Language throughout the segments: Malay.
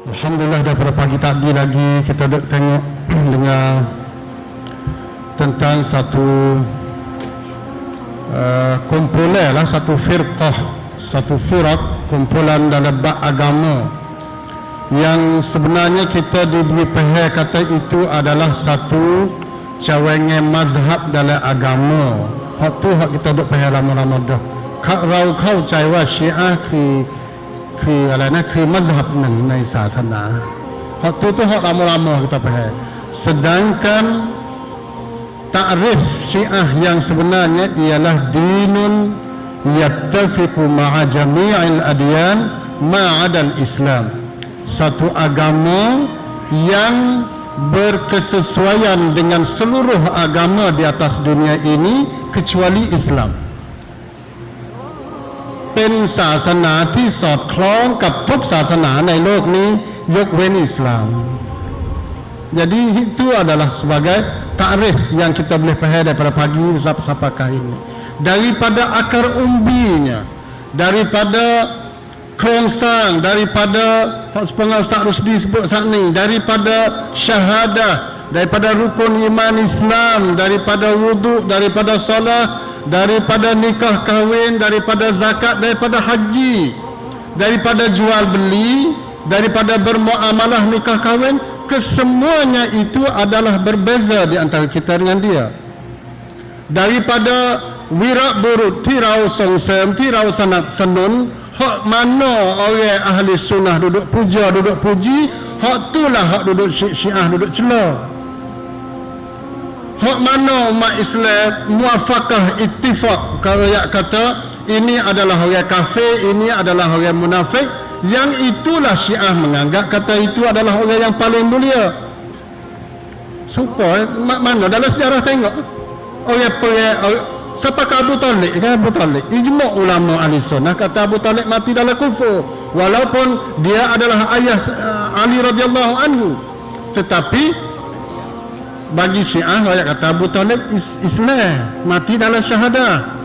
Alhamdulillah daripada pagi tadi lagi kita duk tengok dengar tentang satu kumpulan lah, satu firaq, kumpulan dalam bab agama yang sebenarnya kita diberi pahal kata itu adalah satu cawangan mazhab dalam agama. Hak tu hak kita duk pahal lama-lama dah. Kau cai wa Syiahคืออะไรนะคือมัซฮับหนึ่งในศาสนาฮะtu hak lama-lama kita faham. Sedangkan ta'rif Syiah yang sebenarnya ialah dinun yattafiqu ma'a jami'il adyan ma'adal Islam, satu agama yang berkesesuaian dengan seluruh agama di atas dunia ini kecuali Islam. เป็นศาสนาที่สอดคล้องกับทุกศาสนาในโลกนี้ยกเว้นอิสลาม Jadi itu adalah sebagai takrif yang kita boleh faham daripada pagi sampai kali ini. Daripada akar umbinya, daripada kerongsang, daripada sepengah Ustaz Rusdi sebut saat ni, daripada syahadah, daripada rukun iman Islam, daripada wuduk, daripada solat, daripada nikah kahwin, daripada zakat, daripada haji, daripada jual beli, daripada bermuamalah nikah kahwin, kesemuanya itu adalah berbeza di antara kita dengan dia. Daripada wirak burut, tirau songsem, tirau sanat senun, hak mana orang ahli sunnah duduk puja, duduk puji, hak itulah hak duduk Syiah duduk celah. Hak mana umat Islam muafakah ittifaq, kalau yang kata ini adalah orang kafir, ini adalah orang munafik, yang itulah Syiah menganggap kata itu adalah orang yang paling mulia. Supaya mana dalam sejarah tengok orang siapa Abu Talib kan? Abu Talib ijma' ulama ahli sunnah kata Abu Talib mati dalam kufur walaupun dia adalah ayah Ali radhiyallahu anhu, tetapi bagi Syiah orang kata Abu Talib Islam, mati dalam syahadah.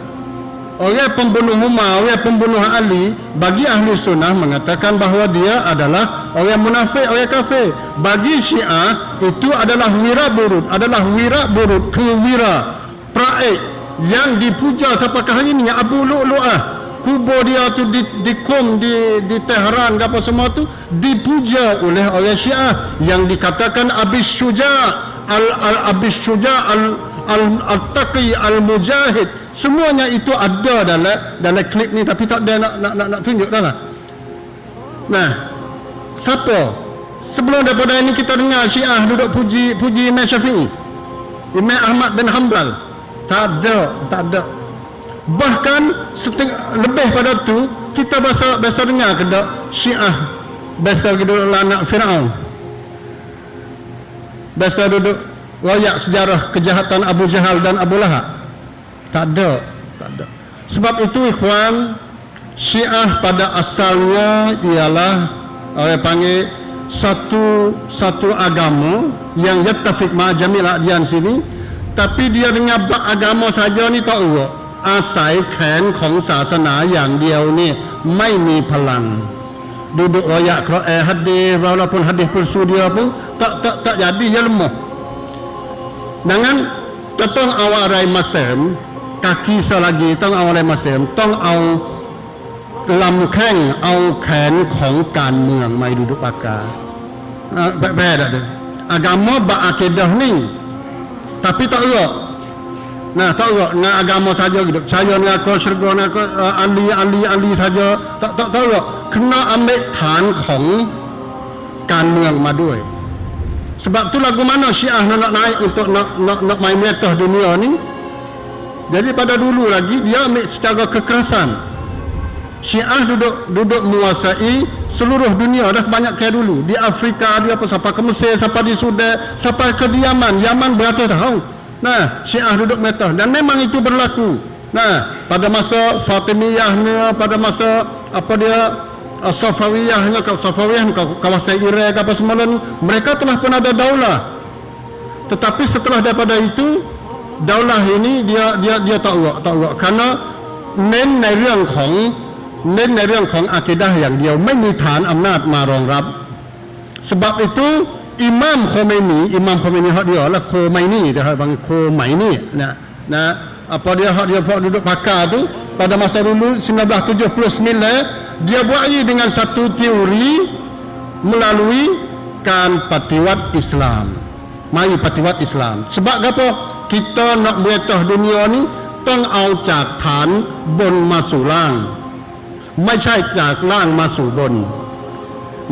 Orang pembunuh Umar, orang pembunuh Ali, bagi ahli sunnah mengatakan bahawa dia adalah orang munafik, orang kafir. Bagi Syiah itu adalah wira burut, kewira praik yang dipuja sampai hari ini, Abu Lu'lu'ah. Kubur dia tu di Qom, di Tehran apa semua tu dipuja oleh orang Syiah yang dikatakan Abis Syuja' Abis Syuja' al-Taqi al-Mujahid. Semuanya itu ada dalam klip ni, tapi tak ada nak tunjuk dah lah. Nah, siapa sebelum daripada ini kita dengar Syiah duduk puji Imam Syafi'i, Imam Ahmad bin Hanbal? Tak ada. Bahkan lebih pada tu kita biasa dengar ke tak Syiah biasa duduk anak Firaun, biasa duduk royak sejarah kejahatan Abu Jahal dan Abu Lahab. Tak ada. Sebab itu ikhwan, Syiah pada asalnya ialah orang panggil satu agama yang yattafiq ma' jamil adyan sini, tapi dia dengan bab agama saja ni tak urut. Asal kan ของศาสนาอย่างเดียวนี่ไม่มีพลัง duduk royak hadis walaupun hadis palsu dia pun tak jadi, dia lemah. Dengan tetang awal rai masam kaki selagi tong awal rai masam tong au ลำแข้งเอาแขนของการเมืองไม่duduk pakar. Beda tu. Agama berakidah ni tapi tak urut. Tak urut dengan agama saja gitu. Percaya dengan aku syurga dengan aku ali saja tak urut. Kena ambil ฐานของการเมืองมาด้วย. Sebab tu lagu mana Syiah nak naik untuk nak main meletah dunia ni. Jadi pada dulu lagi dia ambil secara kekerasan. Syiah duduk menguasai seluruh dunia dah banyak kayak dulu. Di Afrika dia apa, sampai ke Mesir, sampai di Sudan, sampai ke Yaman beratus tahun. Nah, Syiah duduk meletah dan memang itu berlaku. Nah, pada masa Fatimiyahnya, pada masa apa dia Safawiyahnya, kawasan Iraq apa semua ni, mereka telah pun ada daulah. Tetapi setelah daripada itu daulah ini dia tak urut kerana เน้นในเรื่องของอากีดะห์อย่างเดียวไม่มีฐานอำนาจมารองรับ Sebab itu Imam Khomeini hak dia lah Khomeini dia panggil Khomeini. Apa dia hak dia duduk pakar tu pada masa dulu 1979 dia buat ini dengan satu teori melalui kan patiwat Islam. Mari patiwat Islam. Sebab apa? Kita nak beretah dunia ni tong auจากฐานบนมาสู่ล่าง ไม่ใช่จากล่างมาสู่บน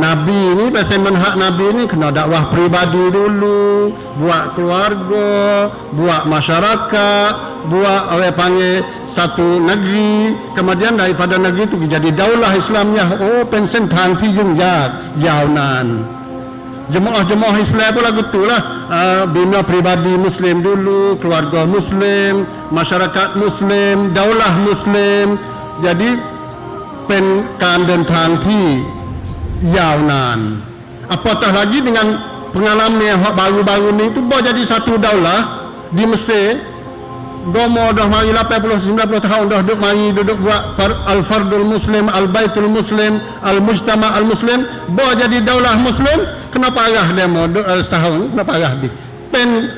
Nabi ni pasal manhaj Nabi ni kena dakwah peribadi dulu, buat keluarga, buat masyarakat, buat orang panggil satu negeri, kemudian daripada negeri itu jadi daulah Islamnya. Oh, pensen tangที่ยุ่งยากยาวนาน Jemaah-jemaah Islam pun lagu tu lah, bina peribadi Muslim dulu, keluarga Muslim, masyarakat Muslim, daulah Muslim. Jadi pen การเดินทางที่ยาวนาน apatah lagi dengan pengalaman yang baru-baru ni tu baru jadi satu daulah di Mesir. Gomo dah mari 80-90 tahun dah duduk buat al-fardul muslim, al-baitul muslim, al-mujtama al-muslim, baru jadi daulah muslim. Kenapa arah demo setahun? Kenapa arah di pen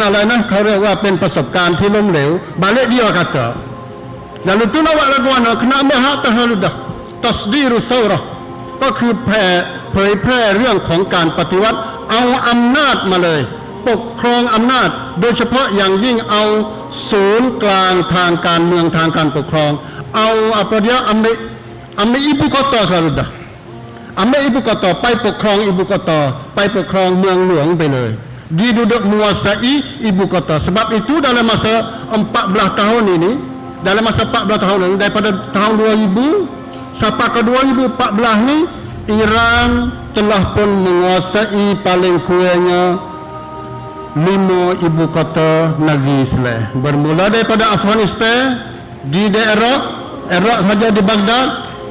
อะไรนะเขาเรียกว่าเป็นประสบการณ์ที่ล้มเหลว balik dia kata lalu tu lawak lagu mana kena ambil hak tahaludah tasdiru saurah ก็คือเผยแพร่เรื่องของการปฏิวัติเอาอำนาจมาเลยปกครองอำนาจโดยเฉพาะอย่างยิ่งเอาศูนย์กลางทางการเมืองทางการปกครองเอา apa dia ambil ibu kota Sarudah ambil ibu kota ไปปกครอง ibu kota ไปปกครองเมืองหลวงไปเลยdia duduk menguasai ibu kota. Sebab itu dalam masa 14 tahun ini, dalam masa 14 tahun ini daripada tahun 2000 sampai ke 2014 ni, Iran telah pun menguasai paling kurangnya 5 ibu kota negeri Islam. Bermula daripada Afghanistan, di daerah Iraq saja di Baghdad,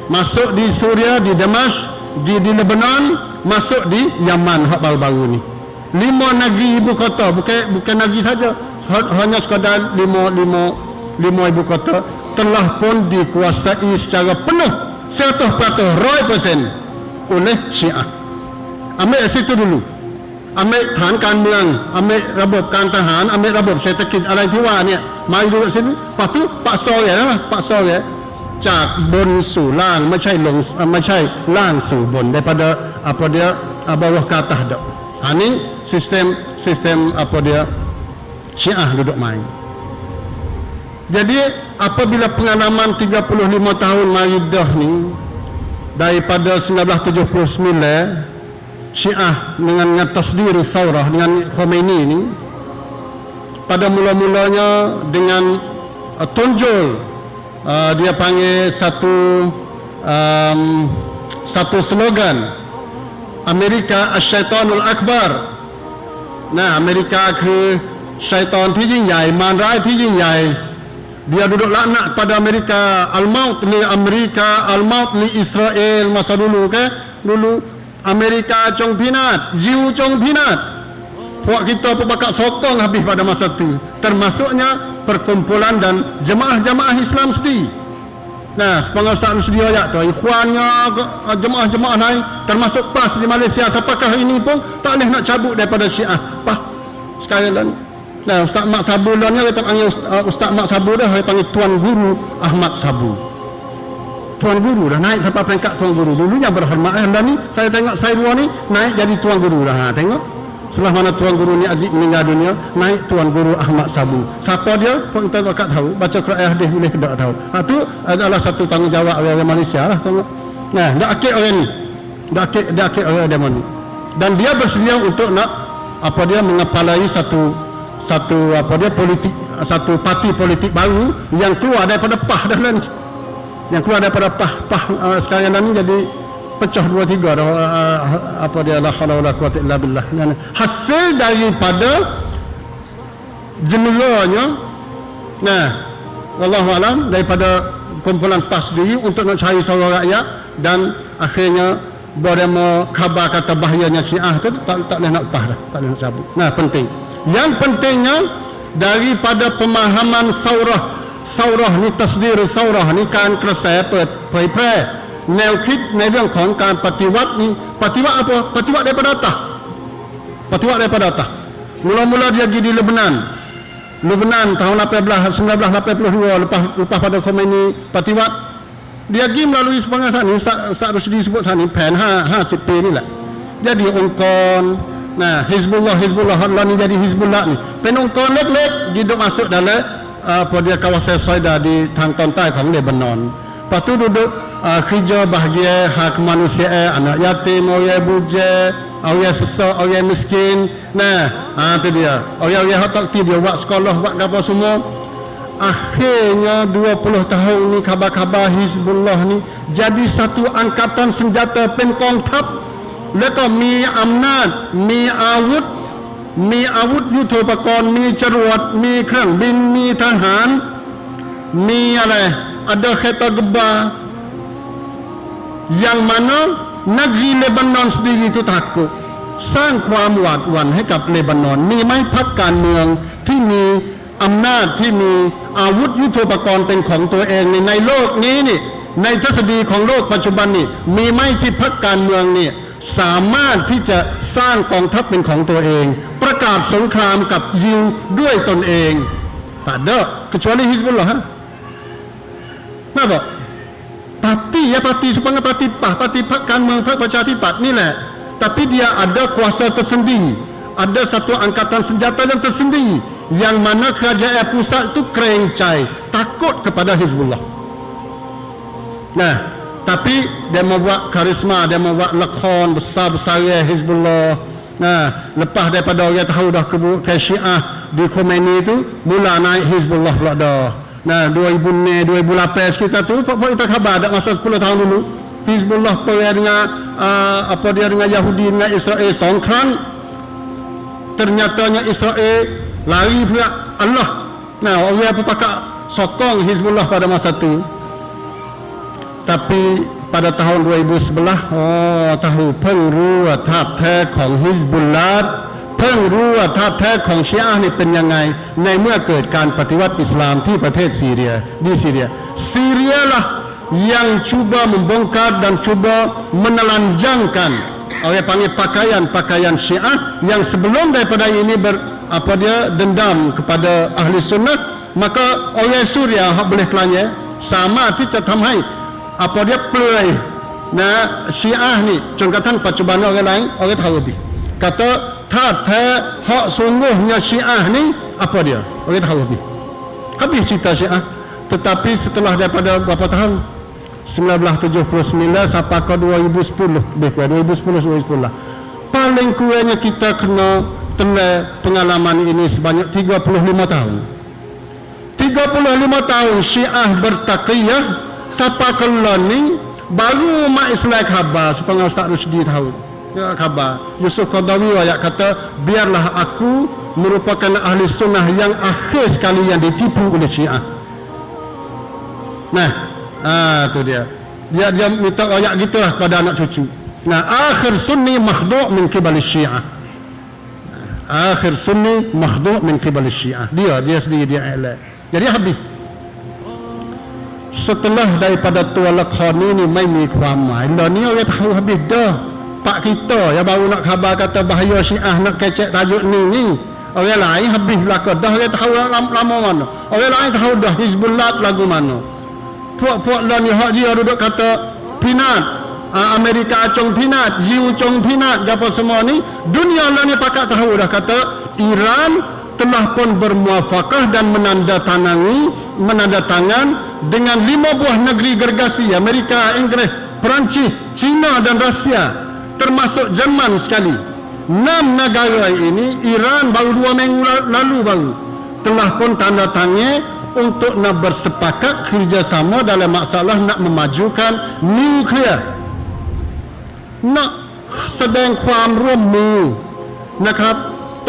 masuk di Suria, di Damaskus, di Lebanon, masuk di Yaman hak baru-baru ni. 5 negeri ibu kota, bukan negeri saja, hanya sekadar 5 ibu kota telah pun dikuasai secara penuh 100% oleh Syiah. Ambil situ dulu, ambil ฐานการเมือง ambil ระบบการทหาร ambil ระบบเศรษฐกิจอะไรที่ว่าเนี่ยมาดูสิปักซอยนะปักซอยจากบนสู่ล่างไม่ใช่ล่างสู่บน daripada apa dia bawah ke atas dak. Ini sistem apa dia Syiah duduk main. Jadi apabila pengalaman 35 tahun maridah ni daripada 1979 Syiah dengan tasdir saurah dengan Khomeini ni pada mula-mulanya dengan tonjol dia panggil satu slogan Amerika Asyaitanul Akbar. Nah, Amerikaคือsyaitan ที่ยิ่งใหญ่มารร้ายที่ยิ่งใหญ่ dia duduk laknat pada Amerika, al-maut li Amerika, al-maut li Israel masa dulu ke dulu Amerika cong pinat, jiu cong pinat. Puak kita pun bakal sokong habis pada masa itu, termasuknya perkumpulan dan jemaah-jemaah Islam sendiri. Nah, pengusaha sedia ayat tu, ikhwannya, jemaah-jemaah lain, termasuk PAS di Malaysia, siapakah ini pun tak boleh nak cabut daripada Syiah. Sekalian. Nah, Ustaz Mak Sabu lah ni, kita panggil Ustaz Mak Sabu dah, kita panggil Tuan Guru Ahmad Sabu. Tuan Guru dah naik sampai peringkat Tuan Guru. Dulunya berhormat, dan ni saya tengok saya dua ni naik jadi Tuan Guru dah. Tengok. Setelah mana Tuan Guru ni Aziz meninggal dunia, naik Tuan Guru Ahmad Sabu. Siapa dia? Pun kita tak tahu. Baca Quran hadis boleh ke tak tahu. Itu adalah satu tanggungjawab orang Malaysia lah. Tengok. Nah, dah akid orang ni. Dah akid orang demo ni. Dan dia bersedia untuk nak apa dia mengepalai satu apa dia politik, satu parti politik baru yang keluar daripada PAH dah lah ni. Yang keluar daripada PAH sekarang ni jadi pecah 2-3 dah apa dia la haula wala quwwata illa billah. Hasil daripada jeneranya wallahu alam daripada kumpulan PAS sendiri untuk nak cari suara rakyat, dan akhirnya beremo khabar kata bahayanya Syiah tu tak boleh nak PAS dah, tak boleh nak cabut. Penting. Yang pentingnya daripada pemahaman saurah ni tasdir saurah ni kan keresai เผยแพร่ แนวคิดในเรื่องของการปฏิวัตินี้ปฏิวัติapa? Pฏิวัติdaripada atas. Pฏิวัติdaripada atas. Mula-mula dia pergi di Lebanon tahun 1982 lepas pada Khomeini pฏิวัติ dia pergi melalui sepanjang sana. Ustaz Rusdi sebut sana pen 50P ni lah. Jadi ongkon, nah Hizbullah Allah ni jadi Hizbullah ni. Pen ongkon leg-leg duduk masuk dalam kawasan Soida di tangtontaiของLebanon. Lepas tu duduk kerja bahagia hak kemanusiaan, anak yatim, orang bujang, orang sesak, orang miskin. Nah, tu dia. Orang hak tak dia buat sekolah, buat apa semua. Akhirnya 20 tahun ni khabar-khabar Hizbullah ni jadi satu angkatan senjata pen kong thap. แล้วก็มีอำนาจมีอาวุธยุทโธปกรณ์มีจรวดมีเครื่องบินมีทหารมีอะไร ada kereta gebah yang mana negeri Lebanon sendiri itu takut สร้างความหวาดหวั่นให้กับเลบานอนมีไหมพรรคการเมืองที่มีอำนาจที่มีอาวุธยุทโธปกรณ์เป็นของตัวเองในโลกนี้นี่ในทฤษฎีของโลกปัจจุบันนี่มีไหมที่พรรคการเมืองนี่สามารถที่จะสร้างกองทัพเป็นของตัวเองประกาศสงครามกับยิวด้วยตนเอง tak ada kecuali Hizbullah. Kenapa? Parti sepanjang parti pihakการเมืองพรรคประชาธิปัตย์นี่แหละ tapi dia ada kuasa tersendiri, ada satu angkatan senjata yang tersendiri yang mana kerajaan pusat itu kerencai takut kepada Hizbullah. Nah, tapi dia membuat karisma, dia membuat lakon besar-besar Hizbullah. Nah, lepas daripada orang tahu dah ke Syiah di Khomeini itu, mula naik Hizbullah pula dah. Nah, 2008 kita tu, kita khabar dah masa 10 tahun dulu, Hizbullah perang dengan dengan Yahudi dengan Israel 2 kali. Ternyatanya Israel lari pula Allah. Nah, orang apa pakak sokong Hizbullah pada masa tu. Tapi pada tahun 2011 tahu เพิ่งรู้ว่าท่าแท้ของฮิซบุลลาห์เพิ่งรู้ว่าท่าแท้ของชีอะห์นี่เป็นยังไงในเมื่อเกิดการปฏิวัติอิสลามที่ประเทศซีเรียlah yang cuba membongkar dan cuba menelanjangkan orang panggil pakaian Syiah yang sebelum daripada ini dendam kepada ahli sunnah, maka orang Suria hak boleh telanjang samaที่จะทำให้dia pelai Syiah ni จนกระทั่งปัจจุบันorang lain orang tahu lebih kata hak sungguhnya Syiah ni dia orang tahu lebih habis cerita Syiah. Tetapi setelah daripada berapa tahun 1979 sampai ke 2010 2010 paling kurangnya kita kena telah pengalaman ini sebanyak 35 tahun Syiah bertaqiyah sampai ke ni baru umat Islam khabar supaya Ustaz Rusdi tahu khabar Yusuf Qaradawi ayat kata biarlah aku merupakan ahli sunnah yang akhir sekali yang ditipu oleh Syiah. Nah, tu dia minta ayat gitulah pada anak cucu. Nah, akhir sunni makhdu' min qibal Syiah. Akhir sunni makhdu' min qibal Syiah. Dia sendiri dia elak. Jadi habis. Setelah daripada tua lakon iniไม่มีความหมายแล้วนี่orang tahu habis dah. Pak kita yang baru nak khabar kata bahaya Syiah nak kecek tajuk ni orang lain habis belaka dah. Orang tahu lama mana, orang lain tahu dah Hizbullah lagu mana. Puak-puak lah ni hak dia duduk kata pinat Amerika acung pinat, Yiu acung pinat, apa semua ni dunia lah ni pakat tahu dah kata Iran telah pun bermuafakah dan menandatangan dengan 5 buah negeri gergasi Amerika, Inggeris, Perancis, China dan Rusia termasuk Jerman sekali. 6 negara ini Iran baru 2 minggu lalu baru telah pun tanda tangan untuk nak bersepakat kerjasama dalam masalah nak memajukan nuklear, nak แสดงความร่วมมือนะครับ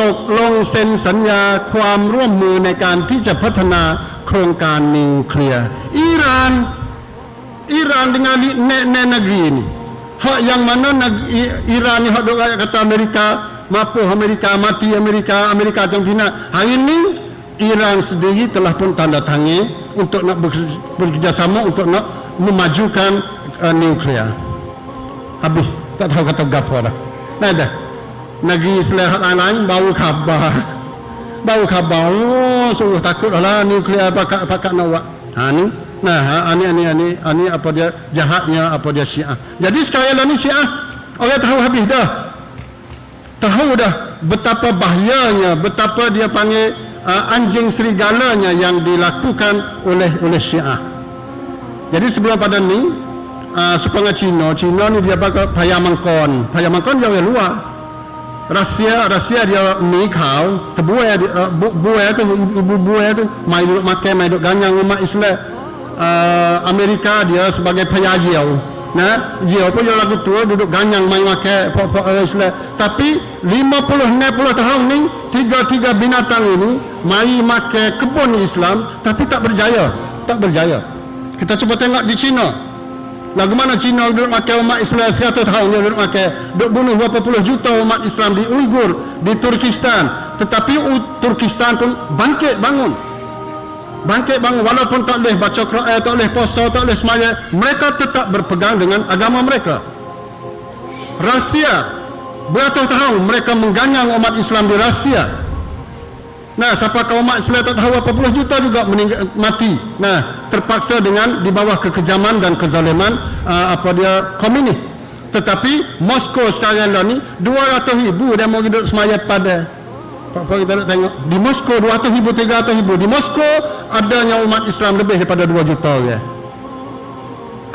ตกลงเซ็นสัญญาความร่วมมือในการที่จะพัฒนาโครงการนิวเคลียร์Iran dengan negeri ini hak yang mana Iran ni hak dok kata Amerika mapuh Amerika mati Amerika jom pinat. Hari ini Iran sendiri telah pun tanda tangan untuk nak bekerjasama untuk nak memajukan nuklear. Habis tak tahu kata gapo dah. Nah dah. Negeri Islam lain baru khabar. Oh, sungguh takut lah nuklear pakak nak buat. Ni. Nah, ini apa dia jahatnya, apa dia Syiah. Jadi sekarang ni Syiah orang tahu habis dah. Tahu dah betapa bahayanya, betapa dia panggil anjing serigalanya yang dilakukan oleh Syiah. Jadi sebelum pada ni supaya Cina ni dia pakai payamangkon dia orang luar. Rusia dia ni kau terbuai buai tu ibu buai tu mai duduk makan mai duduk ganyang umat Islam. Amerika dia sebagai penyajiau. Nah, dia pun dia lagu tua duduk ganyang mai makan pokok Islam. Tapi 50-60 tahun ni tiga binatang ini mai makan kebun Islam tapi tak berjaya. Kita cuba tengok di China. Lagu mana China duduk makan umat Islam 100 tahun dia duduk makan, duduk bunuh berapa puluh juta umat Islam di Uyghur, di Turkistan. Tetapi Turkistan pun bangkit bangun walaupun tak boleh baca Quran, tak boleh puasa, tak boleh sembahyang, mereka tetap berpegang dengan agama mereka. Rusia beratus tahun mereka mengganyang umat Islam di Rusia. Nah, siapa kaum umat Islam tak tahu berapa puluh juta juga mati. Nah, terpaksa dengan di bawah kekejaman dan kezaliman komunis. Tetapi Moskow sekarang ni 200,000 dia mau hidup semaya pada. Apa kita nak tengok di Moskow 200,000 300,000. Di Moskow adanya umat Islam lebih daripada 2 juta ya.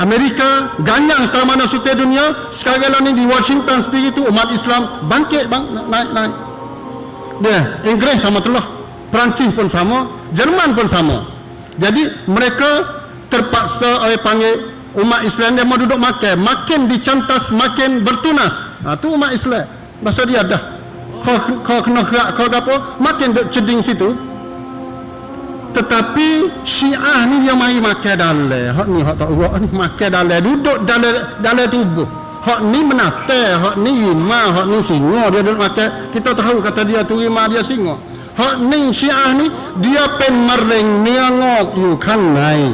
Amerika ganyang setara mana suti dunia. Sekarang ni di Washington sendiri tu umat Islam bangkit naik. Dia Inggeris sama tu lah, Perancis pun sama, Jerman pun sama. Jadi mereka terpaksa panggil umat Islam dia mau duduk makin dicantas, makin bertunas. Tu umat Islam. Masa dia dah kau kena gerak kau apa makin duduk ceding situ. Tetapi Syiah ni dia mai makan dalai. Hak ni hak tak buat ni makan dalai, duduk dalai tubuh. Hak ni menate, hak ni ima, hak ni singa dia duduk makan. Kita tahu kata dia tu ima, dia singa. Hak ni Syiah ni dia pen mereng niangok yu kanai.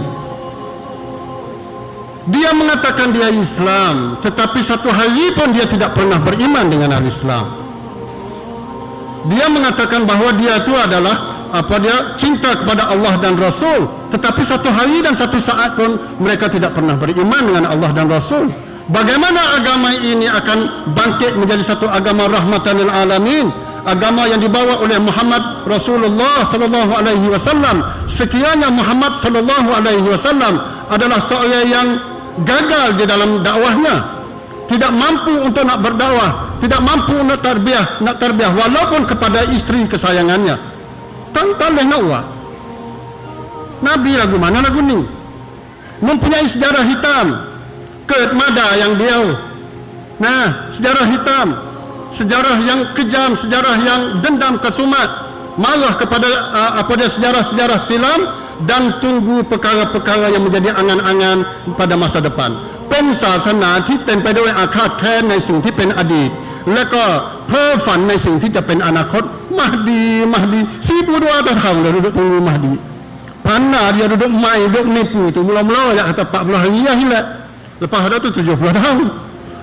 Dia mengatakan dia Islam, tetapi satu hari pun dia tidak pernah beriman dengan al-Islam. Dia mengatakan bahawa dia itu adalah dia cinta kepada Allah dan Rasul, tetapi satu hari dan satu saat pun mereka tidak pernah beriman dengan Allah dan Rasul. Bagaimana agama ini akan bangkit menjadi satu agama rahmatan lil alamin, agama yang dibawa oleh Muhammad Rasulullah sallallahu alaihi wasallam? Sekiranya Muhammad sallallahu alaihi wasallam adalah seorang yang gagal di dalam dakwahnya, tidak mampu untuk nak berdakwah, tidak mampu nak tarbiyah walaupun kepada isteri kesayangannya, tak boleh nak buat. Nabi lagu mana lagu ni mempunyai sejarah hitam, mada yang dia. Nah, sejarah hitam, sejarah yang kejam, sejarah yang dendam kesumat, marah kepada sejarah-sejarah silam dan tunggu perkara-perkara yang menjadi angan-angan pada masa depan. เป็นศาสนาที่เต็มไปด้วยอาฆาตแค้นในสิ่งที่เป็นอดีตและก็เพ้อฝันในสิ่งที่จะเป็นอนาคต Mahdi 42 tahun dah duduk tunggu Mahdi. Pandai dia duduk main, duduk nipu tu. Mula-mula dia kata 40 hari ya hilang. Lepas pada tu 70 tahun.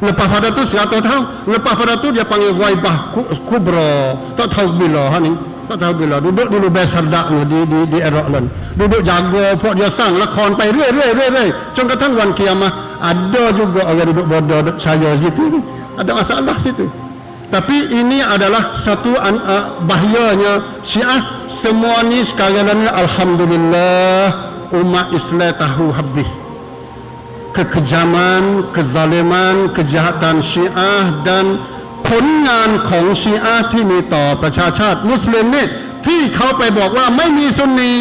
Lepas pada tu 100 tahun. Lepas pada tu dia panggil Ghaibah Kubra. Tak tahu bila ni. Tak tahu bila. Duduk dulu berserdak di Iraq lan. Duduk jaga pok dia sang lakon pai rai. Cuma kata wan kiamah ada juga orang duduk bodoh saya gitu. Ada masalah situ. Tapi ini adalah satu bahayanya Syiah. Semua ni sekarang ni alhamdulillah umat Islam tahu habis kekejaman, kezaliman, kejahatan Syiah dan ผลงานของชีอะห์ที่มีต่อประชาชาติมุสลิมนี่ที่เขาไปบอกว่าไม่มีซุนนี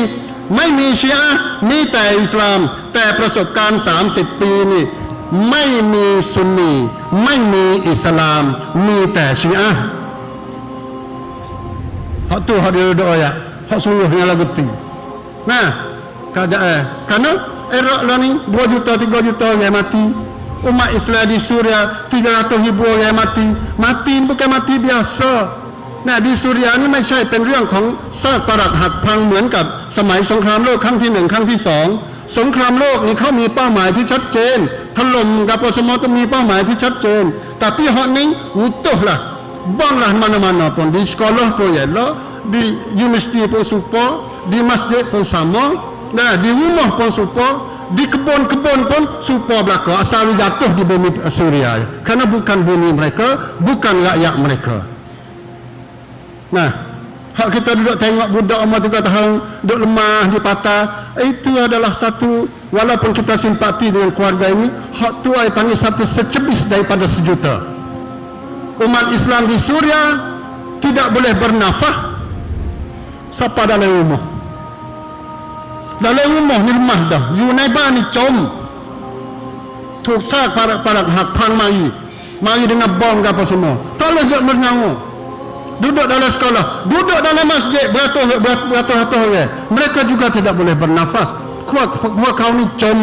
ไม่มีชีอะห์มีแต่อิสลามแต่ประสบการณ์30ปีนี่ไม่มีซุนนีไม่มีอิสลามมีแต่ชีอะห์ hak tu hak dia doa ya hak sungguhnya lagu tu. Nah keadaan karena Iraq lah ni 2 juta 3 juta orang mati. Umat Islam di Suria 300,000 orang mati bukan mati biasa. Nah di Suriaนี่ไม่ใช่เป็นเรื่องของซากปรักหักพังเหมือนกับสมัยสงครามโลกครั้งที่1ครั้งที่2สงครามโลกนี่เขามีเป้าหมายที่ชัดเจน telum apa semua tu mi pamai tu cacun. Tapi hak ni utuhlah. Banglah mana-mana pun, di sekolah pun yalah, di universiti pun super, di masjid pun sama, nah, di rumah pun super, di kebun-kebun pun super belaka, asal jatuh di bumi Suria, kerana bukan bumi mereka, bukan rakyat mereka. Nah, hak kita duduk tengok budak umur 3 tahun duduk lemah di patah, itu adalah satu, walaupun kita simpati dengan keluarga ini, hak tu saya panggil satu secebis daripada sejuta. Umat Islam di Suria tidak boleh bernafas siapa dalam rumah. Dalam rumah ni lemah dah. You naiba ni com. Tuk sak para hak pang mari dengan bom ke apa semua. Tak boleh duduk bernyawa. Duduk dalam sekolah, duduk dalam masjid beratus-ratus orang. Mereka juga tidak boleh bernafas. Kuat kau ni com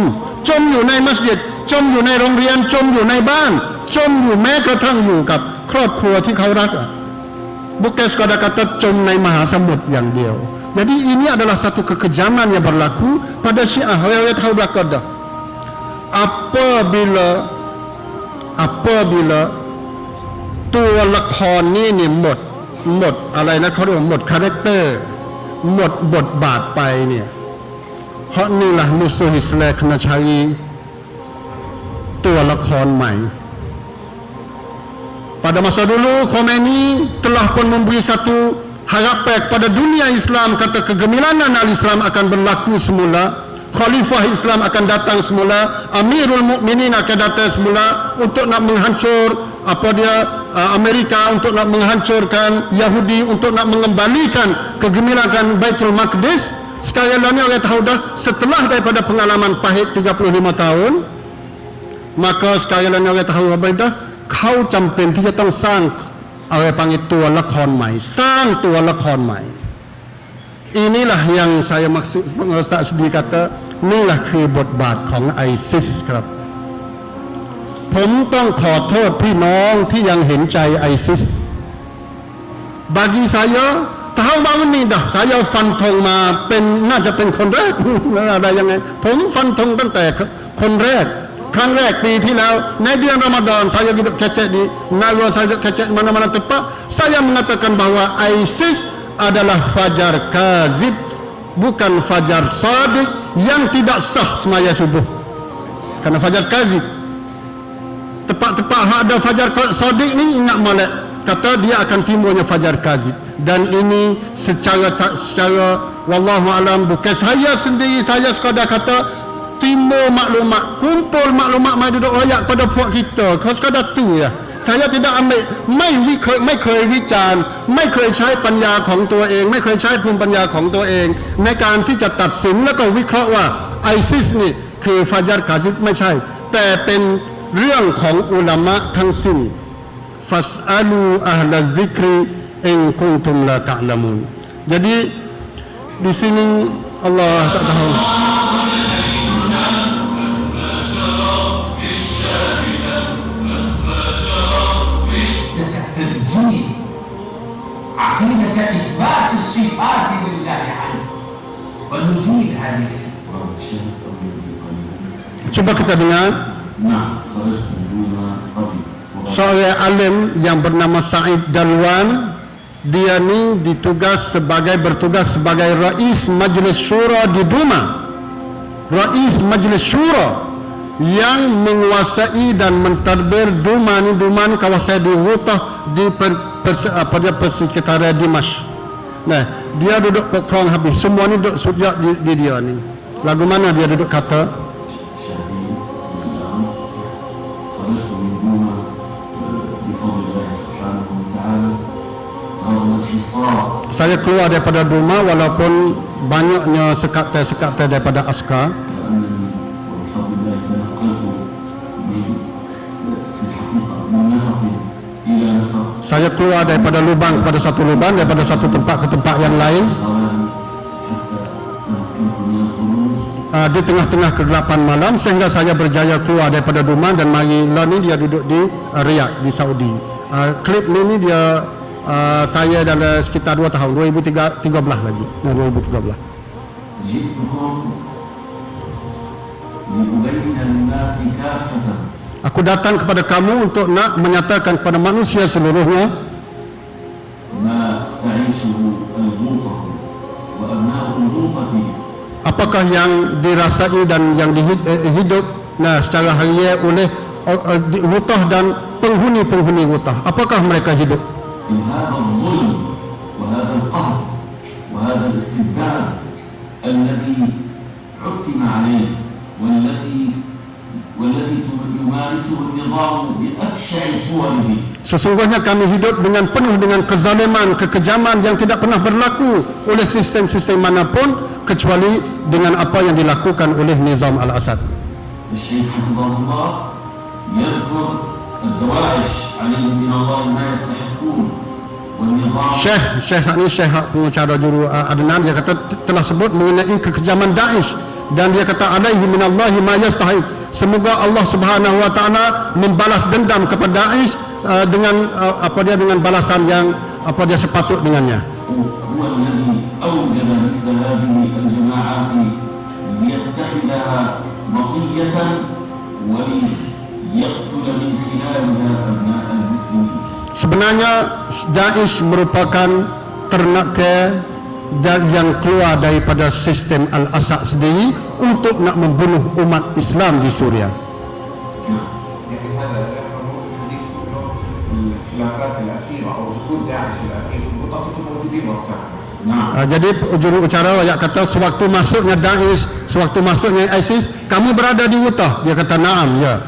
อยู่ในมัสยิดจมอยู่ในโรงเรียนจมอยู่ในบ้านจมอยู่แม้กระทั่งอยู่กับครอบครัวที่เขารัก bukan sekadar kata com ในมหาสมุทรอย่างเดียว jadi ini adalah satu kekejaman yang berlaku pada Syiah. Orang tahu belakang dah apabila ตัวละครนี้เนี่ยหมดอะไรนะเขาเรียกว่าหมดคาแรคเตอร์หมดบทบาทไปเนี่ยเพราะนี่lah musuh Islam kena cari ตัวละครใหม่ pada masa dulu Khomeini telah pun memberi satu harapan kepada dunia Islam, kata kegemilangan al-Islam akan berlaku semula, Khalifah Islam akan datang semula, Amirul Mukminin akan datang semula untuk nak menghancur Amerika, untuk nak menghancurkan Yahudi, untuk nak mengembalikan kegemilangan Baitul Maqdis. Sekarang ni orang tahu dah, setelah daripada pengalaman pahit 35 tahun, maka sekarang ni orang tahu apa dah, kau จำเป็นที่จะต้องสร้างอะไรpanggil ตัวละครใหม่สร้างตัวละครใหม่ inilah yang saya maksud Ustaz Sedi kata inilah คือบทบาทของ ISIS ครับผมต้องขอโทษพี่น้องที่ยังเห็นใจ ISIS bagi saya tahun ini dah saya ฟันธงมาเป็นน่าจะเป็นคนแรก อะไรยังไงผมฟันธงตั้งแต่คนแรกครั้งแรกปีที่แล้วในเดือนรอมฎอน saya duduk kecek di Nalwa, saya duduk kecek mana-mana tempat, saya mengatakan bahawa ISIS adalah fajar kazib, bukan fajar sadiq yang tidak sah semaya subuh. Karena fajar kazib tepat-tepat ada fajar sadiq ni, ingat molek kata dia akan timbulnya fajar kazib. Dan ini secara wallahu alam, bukan saya sendiri, saya sekadar kata timbul maklumat, kumpul maklumat mai duduk royak pada puak kita. Kau sekadar tu ya. Saya tidak ambilไม่เคยวิจารณ์ไม่เคยใช้ปัญญาของตัวเองไม่เคยใช้ภูมิปัญญาของตัวเองในการที่จะตัดสินแล้วก็วิเคราะห์ว่า ISIS นี่คือฟาญัรกาซิบไม่ใช่แต่เป็นเรื่องของอุลามะทั้งสิ้นฟัสอาลูอะห์ลัซิกริอินกุนตุมลาตะอ์ละมูน. Jadi di sini Allah tak tahu عقيدة إثبات الصفات لله عنه ونزيل هذه. Cuba kita dengar seorang alim yang bernama Said Dalwan. Dia ni bertugas sebagai Rais Majlis Syura di Duma, Rais Majlis Syura yang menguasai dan mentadbir Duma ni kawasan di Ghutah pada persekitaran Dimash. Nah, dia duduk kerong habis, semua ni duduk sujud di dia ni. Lagu mana dia duduk kata? Saya keluar daripada Duma walaupun banyaknya sekat-sekat daripada askar. Saya keluar daripada lubang kepada satu lubang, daripada satu tempat ke tempat yang lain. Di tengah-tengah kegelapan malam sehingga saya berjaya keluar daripada Duma dan mari ni dia duduk di Riyadh di Saudi. Klip ni dia tayar dalam sekitar 2 tahun, 2013 lagi. 2013. لأبين للناس كافة Aku datang kepada kamu untuk nak menyatakan kepada manusia seluruhnya ما تعيشه الغوطة وأبناء الغوطة apakah yang dirasai dan yang hidup secara harian oleh Wutah dan penghuni-penghuni Wutah. Apakah mereka hidup? من هذا الظلم وهذا القهر وهذا الاستبداد الذي عتم عليه والذي يمارسه النظام بأبشع صوره. Sesungguhnya kami hidup penuh dengan kezaliman, kekejaman yang tidak pernah berlaku oleh sistem-sistem manapun kecuali dengan apa yang dilakukan oleh Nizam Al-Asad. الشيخ حفظه الله يذكر الدواعش عليهم من الله ما يستحقون والنظام. Syekh pengacara juru Adnan dia kata telah sebut mengenai kekejaman Daesh dan dia kata alaihi minallahi ma yastahiq. Semoga Allah Subhanahu wa taala membalas dendam kepada Daesh dengan dengan balasan yang sepatut dengannya. هو الذي أوجد مثل هذه الجماعات ليتخذها مطية وليقتل من خلالها أبناء المسلمين. Sebenarnya Daesh merupakan ternakal yang keluar daripada sistem Al-Asad sendiri untuk nak membunuh umat Islam di Suria. Jadi juru ucara ayat kata sewaktu masuknya Daesh, sewaktu masuknya ISIS, kamu berada di Wutah. Dia kata naam, ya.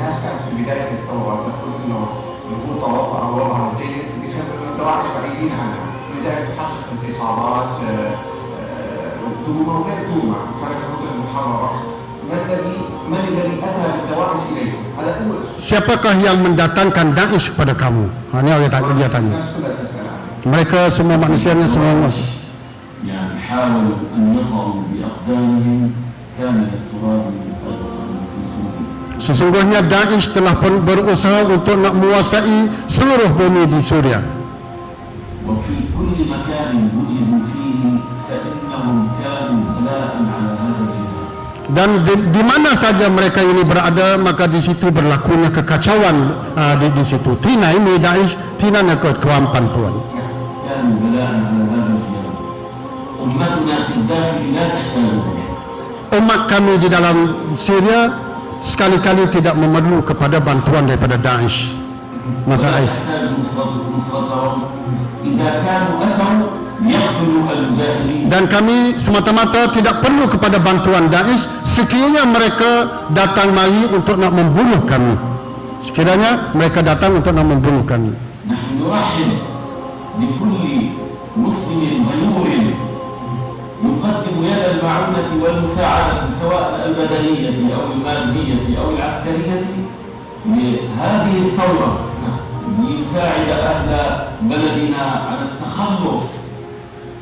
الناس كانت في بداية الثورة تقول إنه الغوطة وضع وضعها جيد بسبب أن الدواعش بعيدين عنها، بدأت تحقق انتصارات دوما وغير دوما كانت مدن محررة. من الذي أتى بالدواعش إليهم؟ هذا أول سؤال. Siapakah yang mendatangkan Daesh kepada kamu? Ini dia tanya. Mereka semua manusianya semua. يعني حاولوا أن يطعوا بأقدامهم كامل التراب الوطني في سوريا. Sesungguhnya Daesh telah berusaha untuk nak menguasai seluruh bumi di Suria. وفي كل مكان وجدوا فيه فإنهم كانوا بلاء على هذا الجهاد. Dan di mana saja mereka ini berada, maka di situ berlakunya kekacauan di situ. Tina ini Daesh, tina nak kewampan Tuhan. كانوا بلاء على هذا الجهاد. أمتنا في الداخل لا تحتاجهم. Umat kami di dalam Syria sekali-kali tidak memerlu kepada bantuan daripada Daesh. Masalah ISIS. Dan kami semata-mata tidak perlu kepada bantuan Daesh sekiranya mereka datang mari untuk nak membunuh kami. Sekiranya mereka datang untuk nak membunuh kami. يقدم يد المعونة والمساعدة سواء البدنية أو المادية أو العسكرية لهذه الثورة ليساعد أهل بلدنا على التخلص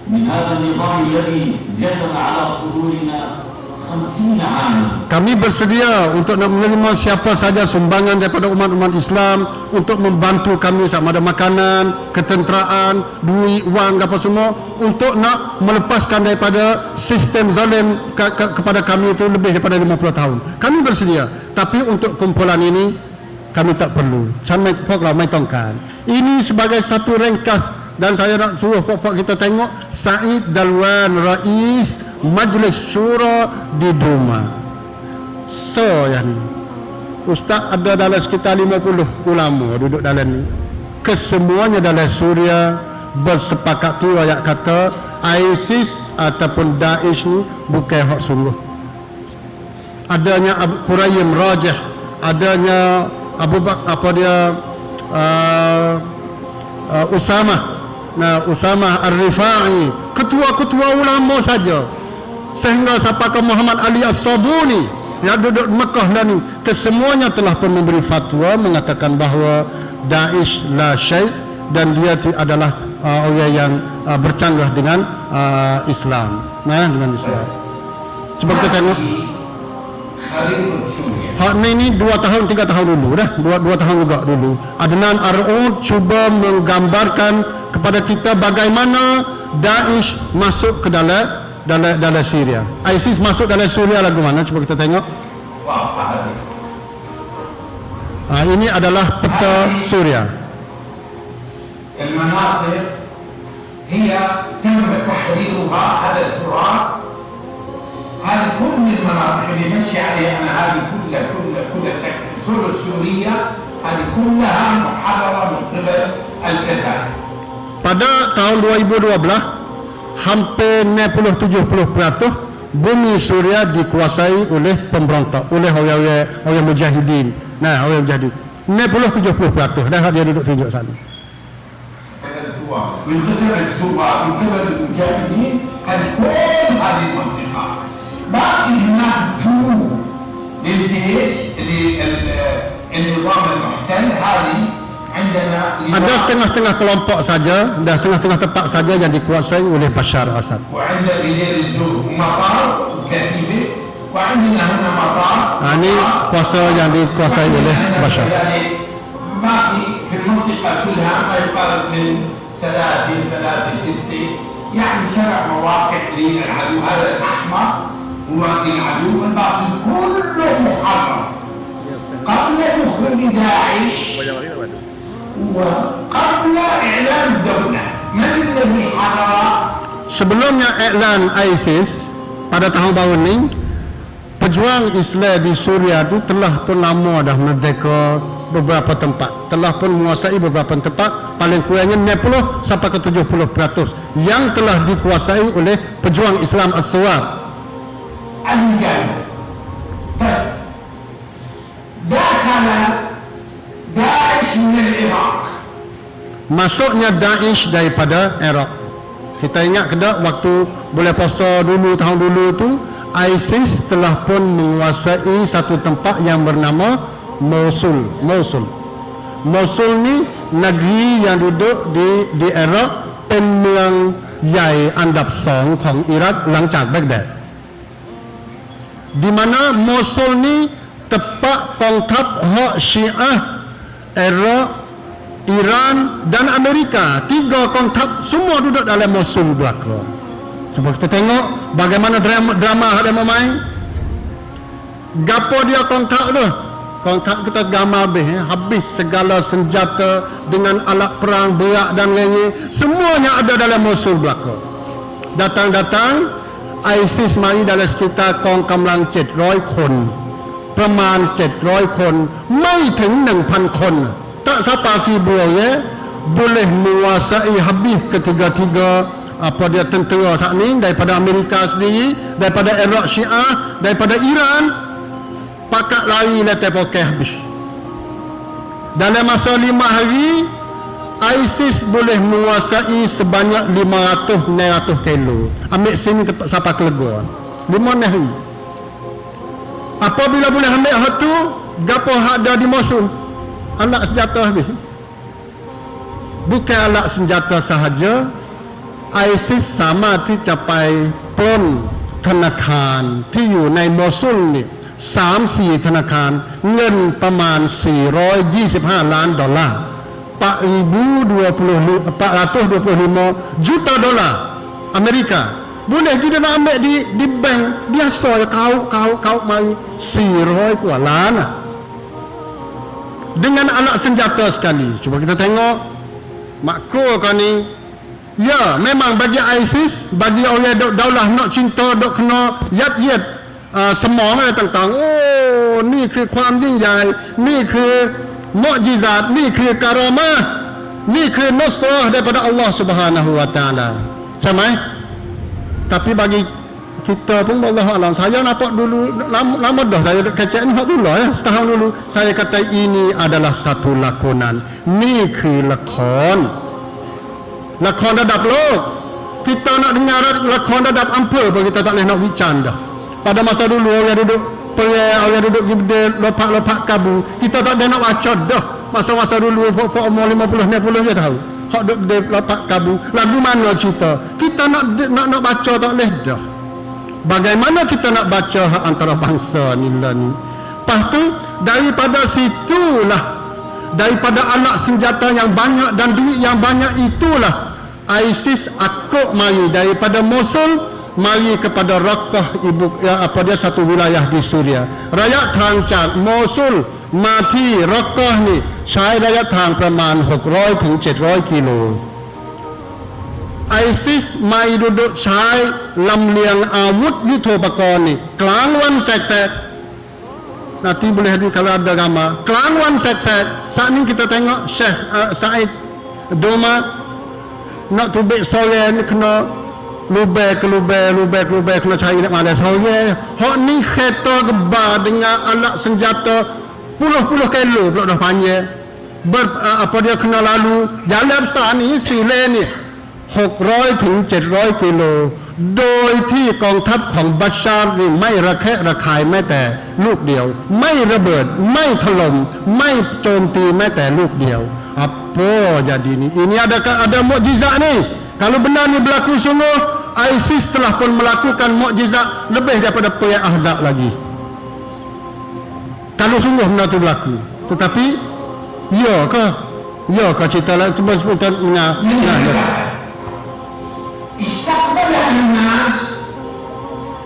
من هذا النظام الذي جزم على صدورنا 50 عاما. Kami bersedia untuk nak menerima siapa saja sumbangan daripada umat-umat Islam untuk membantu kami sama ada makanan, ketenteraan, duit, wang apa semua untuk nak melepaskan daripada sistem zalim kepada kami itu lebih daripada 50 tahun. Kami bersedia, tapi untuk kumpulan ini kami tak perlu. Sampai pokoklah mai tongkan. Ini sebagai satu ringkas dan saya nak suruh pokok kita tengok Said Dalwan Rais Majlis Syura di Duma. So yang ni Ustaz ada dalam sekitar 50 ulama duduk dalam ni. Kesemuanya dalam Suria bersepakat tu ayat kata ISIS ataupun Daesh ni bukan hak sungguh. Adanya Quraim Rajih, adanya Abu Bakar Usamah Ar-Rifai, ketua-ketua ulama saja, sehingga sampai ke Muhammad Ali As-Sabuni yang duduk Mekah dan ni, kesemuanya telah pun memberi fatwa mengatakan bahawa Daesh la syai' dan dia adalah orang yang bercanggah dengan Islam. Dengan Islam. Cuba kita tengok. Hak ni 2 tahun 3 tahun dulu dah. 2 tahun juga dulu. Adnan Ar'ud cuba menggambarkan kepada kita bagaimana Daesh masuk ke dalam dalam Syria. ISIS masuk dalam Syria lagu mana? Cuba kita tengok. Ini adalah peta Syria. المناطق هي تم تحريرها. هذا الفرات، هذه كل المناطق اللي ماشي عليها انا، هذه كل الثلث السوريه هذه كلها محرره من قبل القتال. Pada tahun 2012, hampir 60-70% bumi Suria dikuasai oleh pemberontak, oleh orang mujahidin. Nah, orang mujahidin 60-70%. Dah dia duduk tunjuk sana. من قبل الثوار، من قبل المجاهدين، هذه كل هذه المنطقه. باقي هناك جنود للجيش للنظام المحتل. هذه عندنا Ada setengah-setengah kelompok saja dan setengah-setengah tempat saja yang dikuasai oleh Bashar al-Assad. وعند بدير الزور مطار كتيبه، وعندنا هنا مطار. Ini kuasa yang dikuasai oleh Bashar. باقي في المنطقه كلها ما يقارب من 3-6 يعني 7 مواقع للعدو. هذا الاحمر هو العدو، الباقي كله محرر قبل دخول داعش وقبل اعلان الدوله. من الذي حرر؟ Sebelumnya iklan ISIS pada tahun baru ini, pejuang Islam di Suria itu telah pun lama dah merdeka beberapa tempat, telah pun menguasai beberapa tempat, paling kurangnya 60 sampai ke 70% yang telah dikuasai oleh pejuang Islam As-Suwar. الرجال. طيب دخل داعش من العراق. Masuknya Daesh daripada Iraq. Kita ingat ke tak waktu bulan puasa dulu, tahun dulu tu, ISIS telah pun menguasai satu tempat yang bernama Mosul. Mosul ni negeri yang duduk di Iraq, เป็นเมืองใหญ่อันดับ2ของอิรักหลังจากแบกแดด di mana Mosul ni tepat kongkap hak Syiah Iraq, Iran dan Amerika. 3 kongkap semua duduk dalam Mosul belaka. Cuba kita tengok bagaimana drama yang main. Gapo dia kongkap tu? Kongkap kita gambar habis segala senjata dengan alat perang berat dan lainnya, semuanya ada dalam Mosul belaka. Datang ISIS mari dalam sekitar กองกำลัง700 คน ประมาณ700 คน ไม่ถึง 1,000 คน tak siapa sibuk ya boleh menguasai habis ketiga-tiga apa dia tentera saat ni, daripada Amerika sendiri, daripada Iraq Syiah, daripada Iran, pakat lari letak pokai habis. Dalam masa 5 hari ISIS boleh menguasai sebanyak 500-900 kilo. Ambil sini sampai ke Legua 5 hari. Apabila boleh ambil hak tu, gapo hak ada di Mosul? Alat senjata habis. Bukan alat senjata sahaja, ISIS สามารถที่จะไปปล้นธนาคารที่อยู่ในโมซุลนี่ 3-4 ธนาคารเงินประมาณ$425 ล้าน $425 juta Amerika. Boleh kita nak ambil di bank biasa ya, kau mari 400 kuah lan dengan alat senjata sekali. Cuba kita tengok makro kan ni. Ya, memang bagi ISIS, bagi orang daulah nak cinta, dok kena yat semua orang tentang oh niคือความยิ่งใหญ่นี่คือมุอ์ญิซาตนี่คือการามะห์นี่คือนุสรah daripada Allah Subhanahu wa taala. ใช่ไหม tapi bagi kita pun wallahu alam, saya nampak dulu lama dah saya kecek ni hak tu lah ya, setahun dulu saya kata ini adalah satu lakonan, นี่คือละครระดับโลก kita nak dengar lakonระดับ ampel pun kita tak boleh nak bincang dah. Pada masa dulu orang duduk perang, orang duduk gibdel, lopak kabu, kita tak ada nak baca dah. Masa-masa dulu pokok umur 50-60 je tahu. Hak duduk lopak kabu, lagu mana cerita? Kita nak baca tak boleh dah. Bagaimana kita nak baca hak antara bangsa ni lah ni? Lepas tu daripada situlah, daripada alat senjata yang banyak dan duit yang banyak itulah ISIS akuk mari daripada Mosul mari kepada Raqqah satu wilayah di Suria.ระยะทางจากโมซุลมาที่รักกะห์นี่ใช้ระยะทางประมาณ600ถึง700กิโลไอซิสไม่ดุใช้ลำเลียงอาวุธยุทโธปกรณ์นี่กลางวันแสกๆ nanti boleh hadir kalau ada gambar klang wan sek-sek saat ni kita tengok Syekh Said Doma nak tubik sore ni kena lubek kena cari nak malas sore hak ni kereta gebar dengan alat senjata puluh-puluh kilo pula dah panjang dia kena lalu jalan besar ni sile ni 600ถึง700กิโลโดยที่กองทัพของบัชชาร์นี่ไม่ระแคะระคายแม้แต่ลูกเดียวไม่ระเบิดไม่ถล่มไม่โจมตีแม้แต่ลูกเดียว apa jadi ini ada mukjizat ni kalau benar ni berlaku sungguh ISIS telah pun melakukan mukjizat lebih daripada perang Ahzab lagi kalau sungguh benar tu berlaku tetapi ya ke cerita lah cuba sebutkan استقبل الناس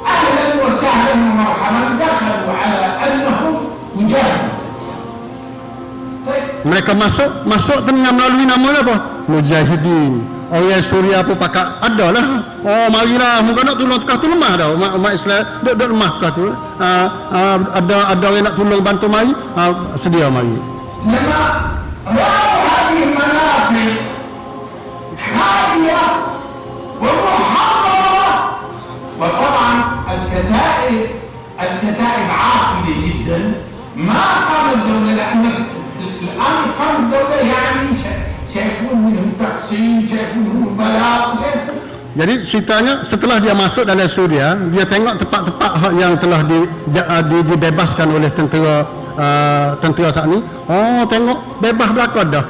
اهلا وسهلا ومرحبا دخلوا على انهم مجاهدون. Mereka masuk dengan melalui nama apa? Mujahidin. Orang Suria pun pakat ada lah. Oh marilah muka nak tolong tukar tu lemah dah. Umat Islam duduk lemah tukar tu. Ada orang nak tolong bantu mari, sedia mari. لما رأوا هذه المناطق خالية ومحررة وطبعا الكتائب عاقلة جدا ما قامت الدولة لأن الآن قامت الدولة يعني سيكون منهم تقسيم سيكون منهم بلاغ Jadi ceritanya setelah dia masuk dalam Suria, dia tengok tempat-tempat yang telah dibebaskan oleh tentera saat ni. Oh tengok bebas belakang dah.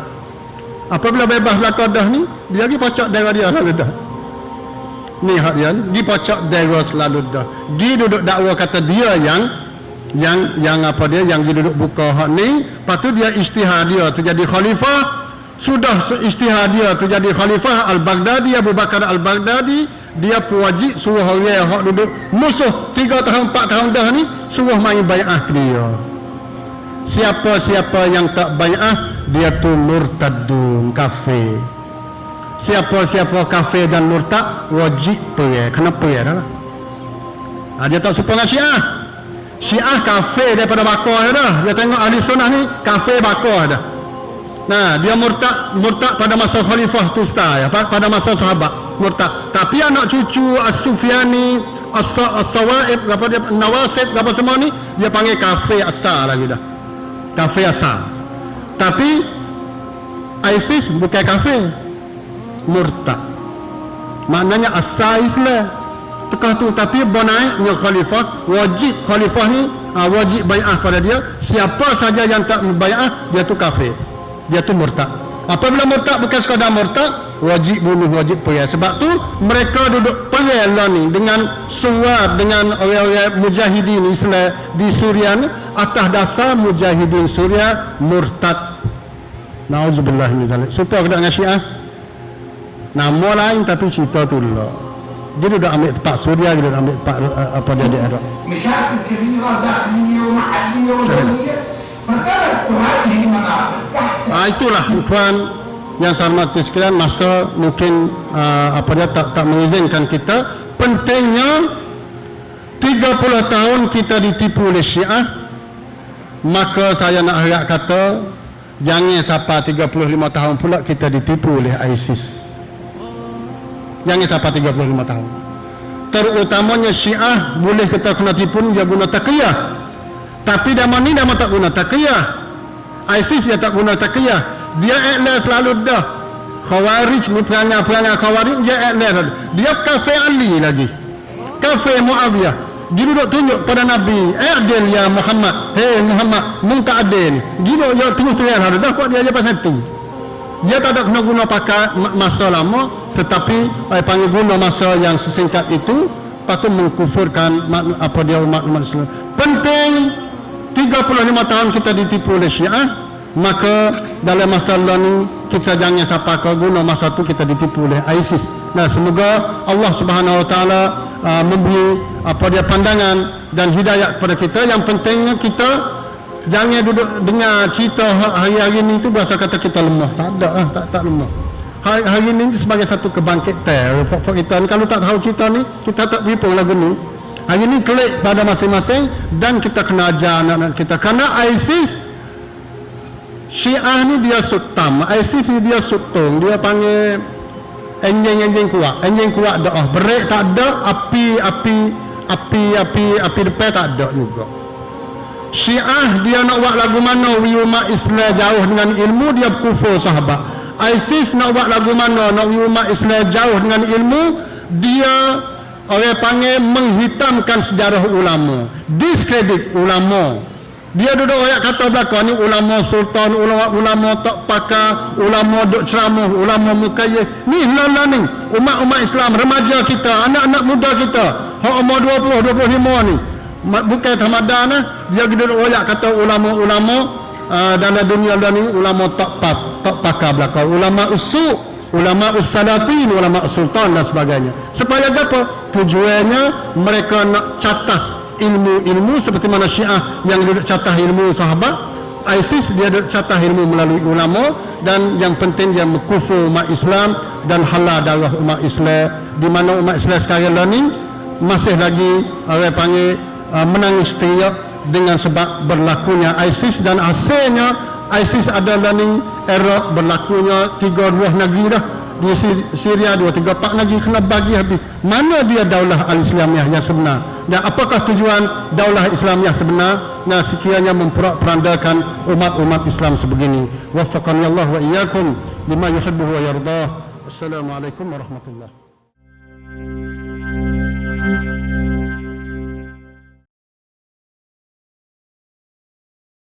Apabila bebas belakang dah ni, dia pergi pocok daerah dia lalu dah. Ni hak dia ni, pergi pocok daerah selalu dah. Dia duduk dakwa kata dia yang apa dia yang dia duduk buka hak ni, lepas tu dia isytihad dia terjadi khalifah. Sudah isytihad dia terjadi khalifah Al-Baghdadi, Abu Bakar Al-Baghdadi, dia pun wajib suruh orang hak duduk musuh 3 tahun 4 tahun dah ni suruh main bai'ah ke dia. Siapa-siapa yang tak bai'ah dia tu murtadun, kafir. Siapa-siapa kafir dan murtad wajib perang, kena perang dah. Dia tak serupa dengan Syiah kafir daripada bakar dah. Dia tengok ahli sunnah ni kafir bakar dah. Nah, dia murtad pada masa khalifah tu ya, pada masa sahabat murtad. Tapi anak cucu As-Sufyani, As-Sawaib, apa dia Nawasib, apa semua ni dia panggil kafir asal lagi dah. Kafir asal. Tapi ISIS bukan kafir, murtad. Maknanya asal Islam. Tekah tu tapi naiknya khalifah, wajib khalifah ni wajib bai'ah pada dia. Siapa saja yang tak bai'ah dia tu kafir. Dia tu murtad. Apabila murtad bukan sekadar murtad, wajib bunuh, wajib perang. Sebab tu mereka duduk perang lah ni dengan suar dengan orang-orang mujahidin Islam di Suria ni atas dasar mujahidin Suria murtad. Nauzubillah min zalik. Supaya kena dengan Syiah. Nama lain tapi cerita tu lah. Dia duduk ambil tempat Suria, dia duduk ambil tempat apa dia di Iraq. مشاكل كبيرة داخلية ومحلية ودولية فتركوا هذه المناطق تحت Itulah ikhwan yang saya hormati sekalian, masa mungkin apa dia tak mengizinkan kita. Pentingnya 30 tahun kita ditipu oleh Syiah, maka saya nak harap kata jangan sampai 35 tahun pula kita ditipu oleh ISIS. Jangan sampai 35 tahun. Terutamanya Syiah boleh kita kena tipu dia guna taqiyah. Tapi zaman ni dah tak guna taqiyah. ISIS dia tak guna taqiyah. Dia iklan selalu dah. Khawarij ni perangai Khawarij dia iklan. Dia kafir Ali lagi. Kafir Muawiyah. Dia duduk tunjuk pada Nabi, adil ya Muhammad. Hei Muhammad, mung tak adil ni. Dia duduk tengah-tengah dah. Dah buat dia je pasal tu. Dia tak ada kena guna pakai masa lama, tetapi panggil guna masa yang sesingkat itu, patut mengkufurkan apa dia umat Islam. Penting 35 tahun kita ditipu oleh Syiah, maka dalam masalah ni kita jangan sampai ke guna masa tu kita ditipu oleh ISIS. Nah, semoga Allah Subhanahu Wa Taala memberi pandangan dan hidayah kepada kita. Yang pentingnya kita jangan duduk dengar cerita hari-hari ni tu berasa kata kita lemah. Tak ada, tak lemah. Hari ni sebagai satu kebangkitan pokok kita ni. Kalau tak tahu cerita ni, kita tak beripung lagu ni. Hari ni klik pada masing-masing dan kita kena ajar anak-anak kita. Kerana ISIS Syiah ni dia sutam, ISIS ni dia sutung, dia panggil enjing kuat doa. Break tak ada, api depan tak ada juga. Syiah dia nak buat lagu mana umat Islam jauh dengan ilmu, dia kufur sahabat. ISIS nak buat lagu mana nak umat Islam jauh dengan ilmu, dia orang panggil menghitamkan sejarah ulama, diskredit ulama. Dia duduk ayat kata belakang ni ulama sultan, ulama tak pakar, ulama duk ceramah, ulama mukayyih. Ni lala ni umat Islam, remaja kita, anak-anak muda kita, hak umur 20, 25 ni. Bukan Ramadan lah. Dia duduk ayat kata ulama-ulama dalam dunia ni ulama tak pakar belakang, ulama usuk, ulama usalatin, ulama sultan dan sebagainya. Supaya apa? Tujuannya mereka nak catas ilmu-ilmu seperti mana Syiah yang duduk catah ilmu sahabat. ISIS dia duduk catah ilmu melalui ulama, dan yang penting dia mengkufur umat Islam dan halal darah umat Islam. Di mana umat Islam sekarang ni masih lagi orang panggil menangis teriak dengan sebab berlakunya ISIS. Dan asalnya ISIS adalah ni era berlakunya 3 negeri dah. Di Syria 2-3-4 negeri kena bagi habis. Mana dia daulah al-Islamiyah yang sebenar, dan apakah tujuan daulah Islamiyah sebenar? Nah, sekiranya memperandakan umat-umat Islam sebegini. Waffaqani Allah wa iyyakum lima yuhibbu wa yardah. Assalamualaikum warahmatullahi